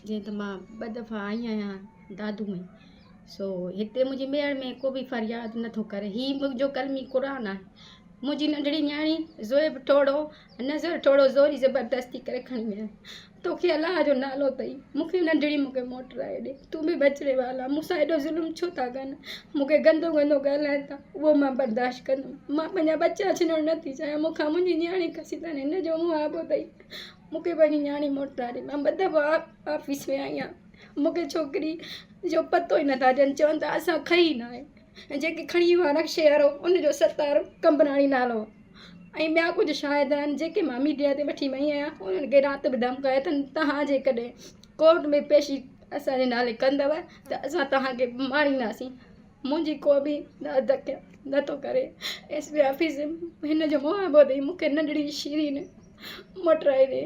जीअं त मां 2 दफ़ा आई आहियां दादू में सो हिते मुंहिंजी मेड़ में को बि फ़रियाद नथो करे। हीउ मुंहिंजो कलमी क़ुरान आहे। मुंहिंजी नंढड़ी न्याणी ज़ोएब ठोड़ो नज़र ठोड़ो ज़ोरी ज़बरदस्ती करे खणी विया। तोखे अलाह जो नालो अथई, मूंखे नंढड़ी मूंखे मोटराए ॾे, तूं बि बचिड़े वाला, मूंसां एॾो ज़ुल्म छो था कनि, मूंखे गंदो गंदो ॻाल्हाइनि था, उहो मां बर्दाश्त कंदुमि। मां पंहिंजा बच्चा छॾणु नथी चाहियां, मूंखां मुंहिंजी न्याणी कसी अथनि, हिन जो मुंहुं आबो अथई, मूंखे पंहिंजी न्याणी मोटराए ॾे। मां 2 दफ़ा ऑफिस में आई आहियां, मूंखे छोकिरी जो पतो ई नथा ॾियनि, चवनि था असां खई न आहे। ऐं जेके खणी वियो आहे नक्शे वारो उनजो सतार कंबराणी नालो ऐं ॿिया कुझु शायद आहिनि जेके मां मीडिया ते वठी वई आहियां। उन्हनि खे राति बि धमकायो अथनि, तव्हां जेकॾहिं कोर्ट में पेशी असांजे नाले कंदव त असां तव्हांखे मारींदासीं। मुंहिंजी को बि नथो करे। SP ऑफिस हिन जो मुंहुं आबो अथई, मूंखे नंढड़ी शीरीन मोटराए ॾे।